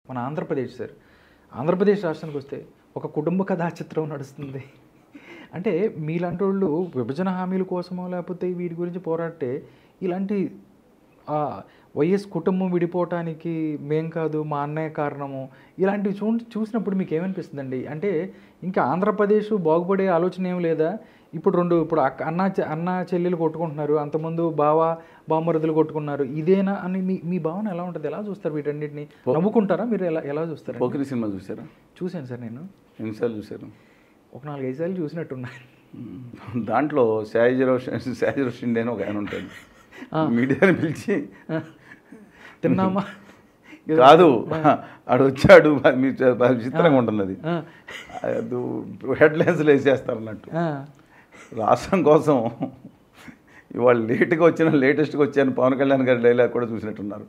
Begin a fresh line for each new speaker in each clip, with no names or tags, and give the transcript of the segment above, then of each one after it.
మన ఆంధ్రప్రదేశ్ సార్, ఆంధ్రప్రదేశ్ రాష్ట్రానికి వస్తే ఒక కుటుంబ కథా చిత్రం నడుస్తుంది. అంటే మీలాంటి వాళ్ళు విభజన హామీల కోసమో లేకపోతే వీటి గురించి పోరాడితే ఇలాంటి వైఎస్ కుటుంబం విడిపోవటానికి మేం కాదు మా అన్నయ్య కారణము ఇలాంటివి చూసినప్పుడు మీకు ఏమనిపిస్తుందండి? అంటే ఇంకా ఆంధ్రప్రదేశ్ బాగుపడే ఆలోచన ఏం లేదా? ఇప్పుడు అన్న చెల్లెలు కొట్టుకుంటున్నారు, అంతకుముందు బామరుదులు కొట్టుకున్నారు, ఇదేనా అని మీ భావన ఎలా ఉంటుంది? ఎలా చూస్తారు వీటన్నిటిని? నవ్వుకుంటారా మీరు? ఎలా చూస్తారు?
పోకిరి సినిమా చూసారా?
చూశాను సార్. నేను
ఎన్నిసార్లు చూశారు?
ఒక 4-5 సార్లు చూసినట్టున్నాను.
దాంట్లో శాజరావు షిండే అని ఒక ఆయన ఉంటాడు, మీడియాని పిలిచి
తిన్నామా
కాదు ఆడు వచ్చాడు, విచిత్రంగా ఉంటుంది అది. హెడ్లైన్స్లో వేసేస్తారు అన్నట్టు. రాష్ట్రం కోసం ఇవాళ లేటెస్ట్గా వచ్చాను పవన్ కళ్యాణ్ గారి డైలాగ్ కూడా చూసినట్టున్నారు.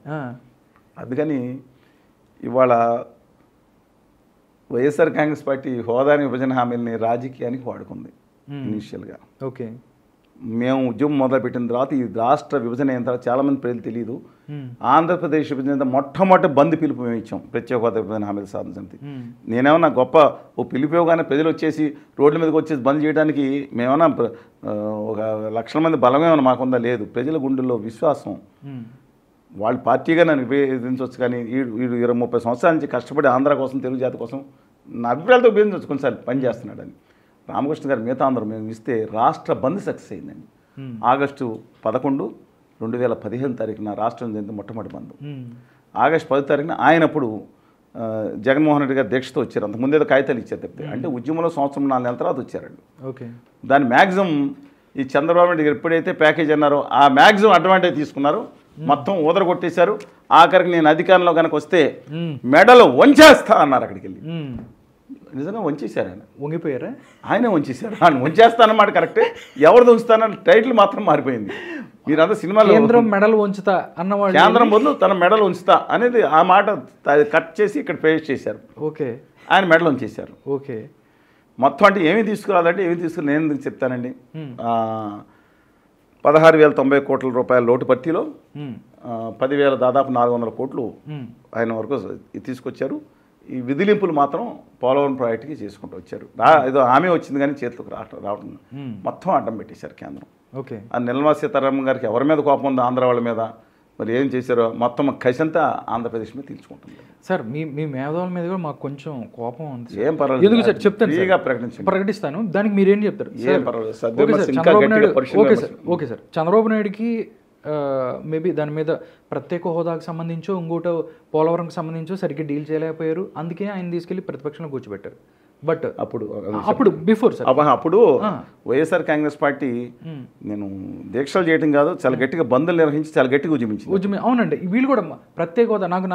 అందుకని ఇవాళ వైఎస్ఆర్ కాంగ్రెస్ పార్టీ హోదాని విభజన హామీలని రాజకీయానికి వాడుకుంది ఇనీషియల్గా.
ఓకే,
మేము ఉద్యమం మొదలుపెట్టిన తర్వాత ఈ రాష్ట్ర విభజన అయిన తర్వాత చాలామంది ప్రజలు తెలియదు, ఆంధ్రప్రదేశ్ విభజన మొట్టమొదటి బంద్ పిలుపు మేము ఇచ్చాం ప్రత్యేక హోదా విభజన హామీలు సాధించండి. నేనేమన్నా గొప్ప పిలుపు ఇవ్వగానే ప్రజలు వచ్చేసి రోడ్ల మీదకి వచ్చేసి బంద్ చేయడానికి మేమన్నా ఒక లక్షల మంది బలమేమన్నా మాకుందా? లేదు. ప్రజల గుండెల్లో విశ్వాసం, వాళ్ళు పార్టీగా నన్ను విభేదించవచ్చు కానీ వీడు 20-30 సంవత్సరాల నుంచి కష్టపడి ఆంధ్ర కోసం తెలుగు జాతి కోసం నా అభిప్రాయాలతో విభేదించవచ్చు కొన్నిసార్లు పని చేస్తున్నాడని. రామకృష్ణ గారు మిగతా అందరూ మేము ఇస్తే రాష్ట్ర బంద్ సక్సెస్ అయిందండి. ఆగస్టు 11, 2015 తారీఖున రాష్ట్రం జరిగింది మొట్టమొదటి బంద్. ఆగస్టు 10 తారీఖున ఆయన అప్పుడు జగన్మోహన్ రెడ్డి గారు దీక్షతో వచ్చారు. అంతకుముందు ఏదో కాగితాలు ఇచ్చారు తప్పితే, అంటే ఉద్యమంలో 1-4 నెలల తర్వాత వచ్చారండి.
ఓకే,
దాని మ్యాక్సిమం ఈ చంద్రబాబు నాయుడు గారు ఎప్పుడైతే ప్యాకేజ్ అన్నారో ఆ మ్యాక్సిమం అడ్వాంటేజ్ తీసుకున్నారు, మొత్తం ఊదర కొట్టేశారు. ఆఖరికి నేను అధికారంలో కనుక వస్తే మెడలు వంచేస్తా అన్నారు. అక్కడికి వెళ్ళి నిజంగా వంచేశారు. ఆయన
వంగిపోయారా?
ఆయనే వంచేశారు. ఆయన వంచేస్తానమాట కరెక్టే, ఎవరిది ఉంచుతానన్న టైటిల్ మాత్రం మారిపోయింది. మీరంతా సినిమాలో
కేంద్రం మెడలు ఉంచుతా అన్నవాళ్ళు,
కేంద్రం బదులు తన మెడలు ఉంచుతా అనేది ఆ మాట కట్ చేసి ఇక్కడ పేస్ట్ చేశారు.
ఓకే,
ఆయన మెడలు ఉంచేశారు.
ఓకే,
మొత్తం అంటే ఏమి తీసుకురాలంటే ఏమి తీసుకుని నేను ఎందుకు చెప్తానండి. 16,090 కోట్ల రూపాయల లోటు పట్టీలో 10,000 దాదాపు 400 కోట్లు ఆయన వరకు తీసుకొచ్చారు. ఈ విధిలింపులు మాత్రం పోలవరం ప్రాజెక్టుకి చేసుకుంటూ వచ్చారు. ఏదో హామీ వచ్చింది కానీ చేతులకు రావడం మొత్తం అడ్డం పెట్టేశారు కేంద్రం.
ఓకే,
ఆ నిర్మలా సీతారామన్ గారికి ఎవరి మీద కోపం ఉందో ఆంధ్ర వాళ్ళ మీద, మరి ఏం చేశారో మొత్తం కసంతా ఆంధ్రప్రదేశ్ మీద తీర్చుకుంటుంది.
సార్ మీ మేధావుల మీద కూడా మాకు కొంచెం కోపం ఉంది.
ఏం పర్వాలేదు,
ఎందుకు సార్ చెప్తాను, ప్రకటిస్తాను. దానికి మీరేం చెప్తారు? ఓకే సార్, చంద్రబాబు నాయుడుకి మేబీ దాని మీద ప్రత్యేక హోదాకు సంబంధించో ఇంకోటో పోలవరంకి సంబంధించో సరిగ్గా డీల్ చేయలేకపోయారు, అందుకే ఆయన తీసుకెళ్లి ప్రతిపక్షంలో కూర్చోబెట్టారు. బట్ అప్పుడు బిఫోర్ సార్
అప్పుడు వైఎస్ఆర్ కాంగ్రెస్ పార్టీ నేను దీక్షలు చేయడం కాదు, చాలా గట్టిగా బంధులు నిర్వహించి చాలా గట్టిగా ఉద్యమించింది.
అవునండి, వీళ్ళు కూడా ప్రత్యేక హోదా నాకు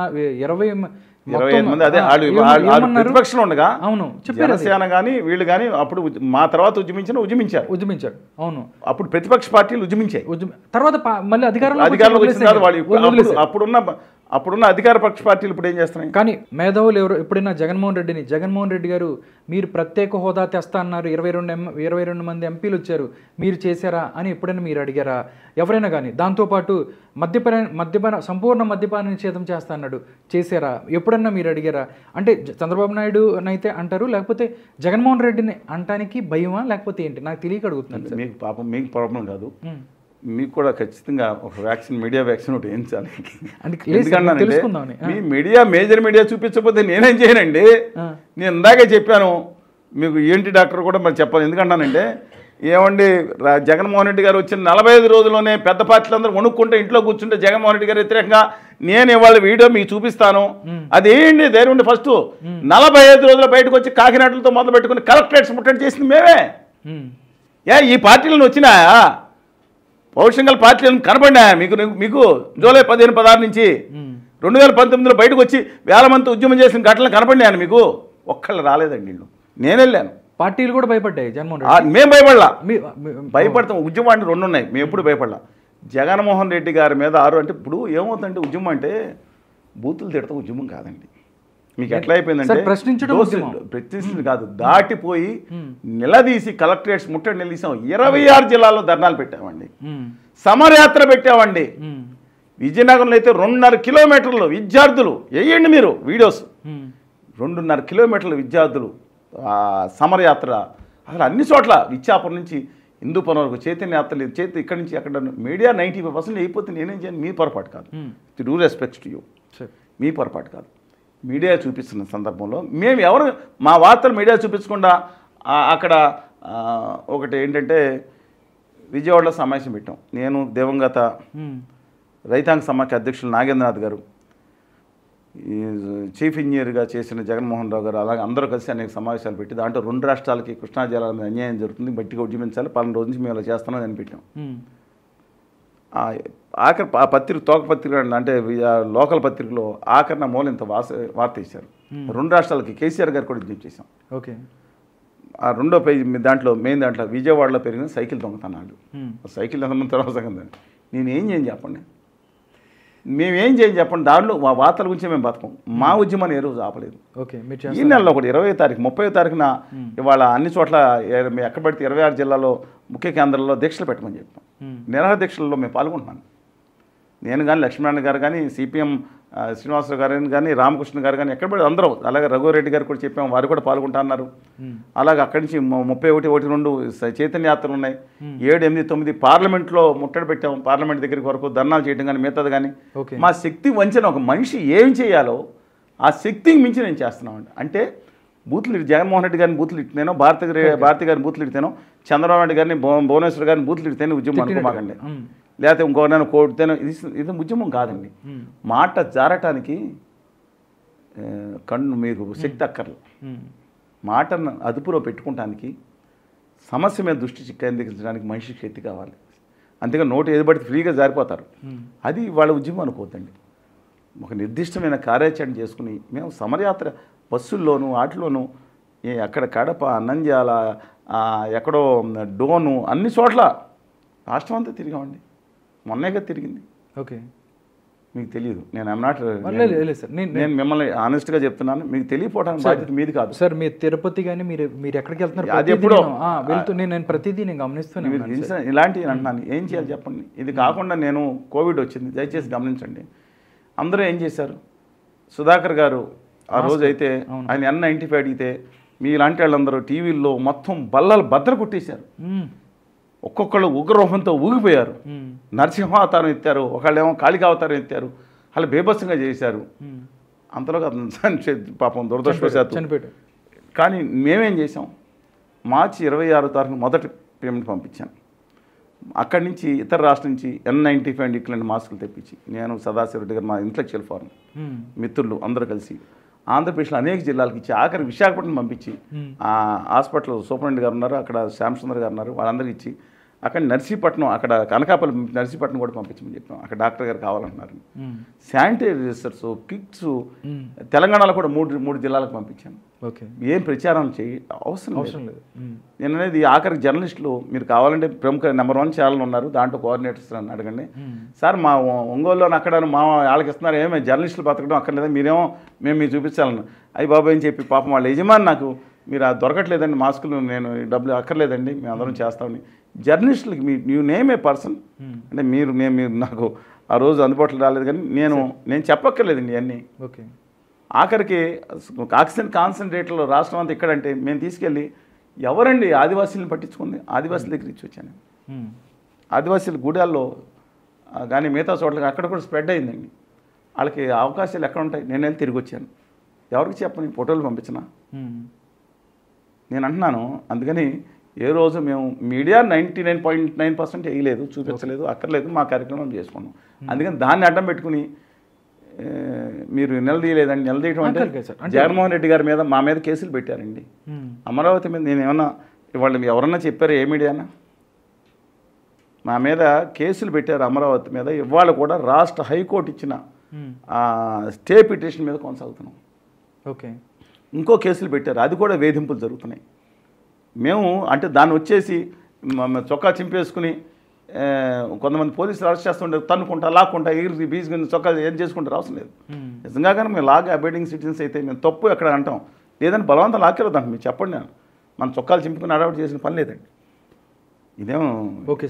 20
మంది అదే ప్రతిపక్షంలో ఉండగా
అవును
జనసేన కానీ వీళ్ళు కానీ అప్పుడు మా తర్వాత ఉద్యమించారు. అవును, అప్పుడు ప్రతిపక్ష పార్టీలు ఉద్యమించాయి. తర్వాత
మళ్ళీ
అధికారంలో వచ్చిన తర్వాత వాళ్ళు అప్పుడున్న అధికార పక్ష పార్టీలు ఇప్పుడు ఏం చేస్తున్నాయి?
కానీ మేధావులు ఎవరు ఎప్పుడైనా జగన్మోహన్ రెడ్డి గారు మీరు ప్రత్యేక హోదా తెస్తా అన్నారు, 22 మంది ఎంపీలు వచ్చారు, మీరు చేశారా అని ఎప్పుడైనా మీరు అడిగారా? ఎవరైనా కానీ దాంతోపాటు మద్యపాన సంపూర్ణ మద్యపాన నిషేధం చేస్తా అన్నాడు, చేశారా? ఎప్పుడన్నా మీరు అడిగారా? అంటే చంద్రబాబు నాయుడు అయితే అంటారు, లేకపోతే జగన్మోహన్ రెడ్డిని అంటానికి భయమా లేకపోతే ఏంటి? నాకు తెలియక అడుగుతున్నాను.
మీకు పాపం మీకు ప్రాబ్లం కాదు, మీకు కూడా ఖచ్చితంగా ఒక వ్యాక్సిన్, మీడియా వ్యాక్సిన్ ఒకటి వేయించాలి. ఎందుకంటే మీ మేజర్ మీడియా చూపించకపోతే నేనేం చేయనండి. నేను ఇందాకే చెప్పాను మీకు, ఏంటి డాక్టర్ కూడా మరి చెప్పాలి. ఎందుకంటానంటే ఏమండి, జగన్మోహన్ రెడ్డి గారు వచ్చిన 45 రోజుల్లోనే పెద్ద పార్టీలందరూ వణుక్కుంటే ఇంట్లో కూర్చుంటే జగన్మోహన్ రెడ్డి గారు వ్యతిరేకంగా నేను ఇవాళ వీడియో మీకు చూపిస్తాను. అదేంటి ధైర్యం ఉండి ఫస్ట్ 45 రోజులు బయటకు వచ్చి కాకినాడలతో మొదలు పెట్టుకుని కలెక్టరేట్స్ ముట్టడి చేసింది మేమే. ఈ పార్టీలను వచ్చినాయా? పౌరుషంగల్ పార్టీలను కనపడినాయా మీకు జూలై 15-16 నుంచి 2019లో బయటకు వచ్చి వేల మంది ఉద్యమం చేసిన ఘటనలు కనపడినాయని మీకు? ఒక్కళ్ళు రాలేదండి. నేను వెళ్ళాను,
పార్టీలు కూడా భయపడ్డాయి. జగన్మోహన్
మేము భయపడలా, భయపడతాం. ఉద్యమాలు 2 ఉన్నాయి, మేము ఎప్పుడు భయపడలా. జగన్మోహన్ రెడ్డి గారి మీద అంటే ఇప్పుడు ఏమవుతుందంటే ఉద్యమం అంటే బూతులు తిడతాం ఉద్యమం కాదండి. మీకు ఎట్లా అయిపోయిందంటే ప్రశ్నించింది కాదు, దాటిపోయి నిలదీసి కలెక్టరేట్స్ ముట్టడి నిలిసాం. 26 జిల్లాల్లో ధర్నాలు పెట్టామండి, సమరయాత్ర పెట్టామండి. విజయనగరంలో అయితే 2.5 కిలోమీటర్లు విద్యార్థులు వేయండి మీరు వీడియోస్ 2.5 కిలోమీటర్ల విద్యార్థులు సమరయాత్ర అసలు అన్ని చోట్ల ఇచ్చాపురం నుంచి హిందూపురం వరకు చైతన్య యాత్రలు ఇక్కడి నుంచి అక్కడ మీడియా 95% అయిపోతే నేనేం చేయను, మీ పొరపాటు కాదు. డూ రెస్పెక్ట్స్ టు యూ, మీ పొరపాటు కాదు. మీడియా చూపిస్తున్న సందర్భంలో మేము ఎవరు మా వార్తలు మీడియా చూపించకుండా అక్కడ ఒకటి ఏంటంటే విజయవాడలో సమావేశం పెట్టాం. నేను దివంగత రైతాంగ సమాఖ్య అధ్యక్షులు నాగేంద్రనాథ్ గారు, చీఫ్ ఇంజనీర్గా చేసిన జగన్మోహన్ రావు గారు, అలాగే అందరూ కలిసి అనేక సమావేశాలు పెట్టి దాంట్లో 2 రాష్ట్రాలకి కృష్ణా జలాల మీద అన్యాయం జరుగుతుంది, బట్టిగా ఉద్యమించాలి, 12 రోజు నుంచి మేము ఇలా చేస్తున్నాం అని పెట్టాం. ఆఖరి ఆ పత్రిక తోక పత్రిక అంటే లోకల్ పత్రికలో ఆఖరిన మూల ఇంత వార్త ఇచ్చారు. 2 రాష్ట్రాలకి కేసీఆర్ గారు కూడా విజ్ఞప్తి చేశాం.
ఓకే.
ఆ 2వ పేజీ దాంట్లో మెయిన్ దాంట్లో విజయవాడలో పెరిగిన సైకిల్ దొంగతనాలు. సైకిల్ దొంగతనం తర్వాత కదండి, నేనేం చేయను చెప్పండి, మేమేం చేయని చెప్పండి. దాంట్లో మా వార్తల గురించి మేము బతకం. మా ఉద్యమాన్ని ఏ రోజు ఆపలేదు.
ఓకే.
ఈ నెలలో ఒకటి 20వ తారీఖు 30వ తారీఖున ఇవాళ అన్ని చోట్ల ఎక్కడ పడితే 26 జిల్లాలో ముఖ్య కేంద్రాల్లో దీక్షలు పెట్టమని చెప్పాం. నిరాహార దీక్షలలో మేము పాల్గొంటున్నాను. నేను కానీ లక్ష్మీనారాయణ గారు కానీ సిపిఎం శ్రీనివాసరావు గారు కానీ రామకృష్ణ గారు కానీ ఎక్కడ పడితే అందరూ, అలాగే రఘువరెడ్డి గారు కూడా చెప్పాము, వారు కూడా పాల్గొంటా అన్నారు. అలాగే అక్కడి నుంచి 31, 1, 2 చైతన్య యాత్రలు ఉన్నాయి. 7, 8, 9 పార్లమెంట్లో ముట్టడి పెట్టాము. పార్లమెంట్ దగ్గరికి వరకు ధర్నాలు చేయడం కానీ మిగతాది కానీ మా శక్తి వంచిన ఒక మనిషి ఏం చేయాలో ఆ శక్తికి మించి నేను చేస్తున్నామండి. అంటే బూతులు జగన్మోహన్ రెడ్డి గారిని బూతులు ఇట్టితేనో, భారతి గారిని బూతులు ఇడితేనో, చంద్రబాబు నాయుడు గారిని భువనేశ్వర్ గారిని బూతులు ఇడితేనే ఉద్యమం అనుకోమాకండి, లేకపోతే ఇంకొకరినైనా కోడితేనో. ఇది ఉద్యమం కాదండి. మాట జారటానికి కన్ను మీకు శక్తి అక్కర్లు, మాటను అదుపులో పెట్టుకోవటానికి, సమస్య మీద దృష్టి కేంద్రీకరించడానికి మనిషికి శక్తి కావాలి. అంతేగా నోటు ఏది పడితే ఫ్రీగా జారిపోతారు. అది వాళ్ళ ఉద్యమం అనుకోవద్దండి. ఒక నిర్దిష్టమైన కార్యాచరణ చేసుకుని మేము సమరయాత్ర బస్సుల్లోనూ వాటిలోనూ అక్కడ కడప, నంద్యాల, ఎక్కడో డోను, అన్ని చోట్ల రాష్ట్రం అంతా తిరిగామండి. మొన్నేగా తిరిగింది.
ఓకే.
మీకు తెలియదు, నేను నాట్
సార్,
నేను మిమ్మల్ని ఆనెస్ట్గా చెప్తున్నాను, మీకు తెలియపోవడానికి బాధ్యత మీది కాదు
సార్. మీరు తిరుపతి కానీ మీరు ఎక్కడికి వెళ్తున్నారు,
అది ఎప్పుడో
నేను ప్రతిదీ నేను గమనిస్తున్నాను.
ఇలాంటివి అంటున్నాను. ఏం చేయాలి చెప్పండి. ఇది కాకుండా నేను కోవిడ్ వచ్చింది, దయచేసి గమనించండి. అందరూ ఏం చేశారు, సుధాకర్ గారు ఆ రోజు అయితే ఆయన N95 అడిగితే మీలాంటి వాళ్ళందరూ టీవీల్లో మొత్తం బల్లలు బద్దలు కొట్టేశారు. ఒక్కొక్కళ్ళు ఉగ్రరూపంతో ఊగిపోయారు. నరసింహ అవతారం ఎత్తారు, ఒకళ్ళేమో కాళికా అవతారం ఎత్తారు, వాళ్ళు బేబస్సంగా చేశారు. అంతలోగా పాపం దురదృష్టవశాత్తు చనిపోయాడు. కానీ మేమేం చేసాం, మార్చి 26వ తారీఖున మొదటి పేమెంట్ పంపించాను. అక్కడి నుంచి ఇతర రాష్ట్రం నుంచి N95 ఇట్లాంటి మాస్కులు తెప్పించి నేను సదాశివరెడ్డి గారు, మా ఇంటలెక్చువల్ ఫారం మిత్రులు అందరూ కలిసి ఆంధ్రప్రదేశ్లో అనేక జిల్లాలకు ఇచ్చి ఆఖరి విశాఖపట్నం పంపించి హాస్పిటల్ సూపరింటెండెంట్ గారు ఉన్నారు, అక్కడ శ్యామసుందర్ గారు ఉన్నారు, వాళ్ళందరికీ ఇచ్చి అక్కడ నర్సీపట్నం, అక్కడ కనకాపల్లి నర్సీపట్నం కూడా పంపించమని చెప్పాం. అక్కడ డాక్టర్ గారు కావాలంటున్నారు. శానిటైజర్స్, కిట్స్ తెలంగాణలో కూడా మూడు జిల్లాలకు పంపించాను.
ఓకే.
ఏం ప్రచారం అవసరం లేదు. నేను అనేది ఆఖరి జర్నలిస్టులు మీరు కావాలంటే ప్రముఖ నెంబర్ 1 ఛానల్ ఉన్నారు, దాంట్లో కోఆర్డినేటర్స్ అని అడగండి. సార్ మా ఒంగోలులో అక్కడ మా వాళ్ళకి ఇస్తున్నారు, ఏమే జర్నలిస్టులు బతకడం అక్కర్లేదా, మేము మీరు చూపించాలను. అయ్యి బాబాయ్ అని చెప్పి పాపం వాళ్ళ యజమాని నాకు మీరు అది దొరకట్లేదండి మాస్కులు, నేను డబ్బులు అక్కర్లేదండి, మేము అందరం చేస్తామని. జర్నలిస్టులకి యూ నేమ్ ఏ పర్సన్ అంటే మీరు నాకు ఆ రోజు అందుబాటులో రాలేదు, కానీ నేను చెప్పక్కర్లేదండి ఇవన్నీ.
ఓకే.
ఆఖరికి ఆక్సిజన్ కాన్సన్ట్రేట్లో రాష్ట్రం అంతా ఎక్కడంటే మేము తీసుకెళ్ళి ఎవరండి ఆదివాసీలను పట్టించుకుంది, ఆదివాసీల దగ్గర ఇచ్చి వచ్చాను. ఆదివాసీల గూడాల్లో కానీ మిగతా చోట్లకి అక్కడ కూడా స్ప్రెడ్ అయిందండి. వాళ్ళకి అవకాశాలు ఎక్కడ ఉంటాయి. నేను వెళ్ళి తిరిగి వచ్చాను. ఎవరికి చెప్పని ఫోటోలు పంపించినా నేను అంటున్నాను. అందుకని ఏ రోజు మేము మీడియా 99.9% వేయలేదు, చూపించలేదు, అక్కర్లేదు, మా కార్యక్రమం చేసుకున్నాం. అందుకని దాన్ని అడ్డం పెట్టుకుని మీరు నిలదీయలేదండి. నిలదీయటం అంటే జగన్మోహన్ రెడ్డి గారి మీద మా మీద కేసులు పెట్టారండి. అమరావతి మీద నేను ఏమన్నా వాళ్ళు ఎవరన్నా చెప్పారు, ఏ మీడియానా? మా మీద కేసులు పెట్టారు అమరావతి మీద. ఇవాళ కూడా రాష్ట్ర హైకోర్టు ఇచ్చిన స్టే పిటిషన్ మీద కొనసాగుతున్నాం.
ఓకే.
ఇంకో కేసులు పెట్టారు, అది కూడా వేధింపులు జరుగుతున్నాయి. మేము అంటే దాన్ని వచ్చేసి చొక్కా చింపేసుకుని కొంతమంది పోలీసులు అరెస్ట్ చేస్తుంటే తన్నుకుంటా, లాక్కుంటా, ఎగిరి బీజుకుని చొక్కా ఏం చేసుకుంటారు అవసరం లేదు. నిజంగా కానీ మేము లాగా అబైడింగ్ సిటిజన్స్ అయితే మేము తప్పు ఎక్కడ అంటాం, లేదని బలవంతం లాక్కెళ్దాం. మీరు చెప్పండి, మన చొక్కాలు చింపుకుని అడవాటు చేసిన పని లేదండి. ఇదేమో.
ఓకే.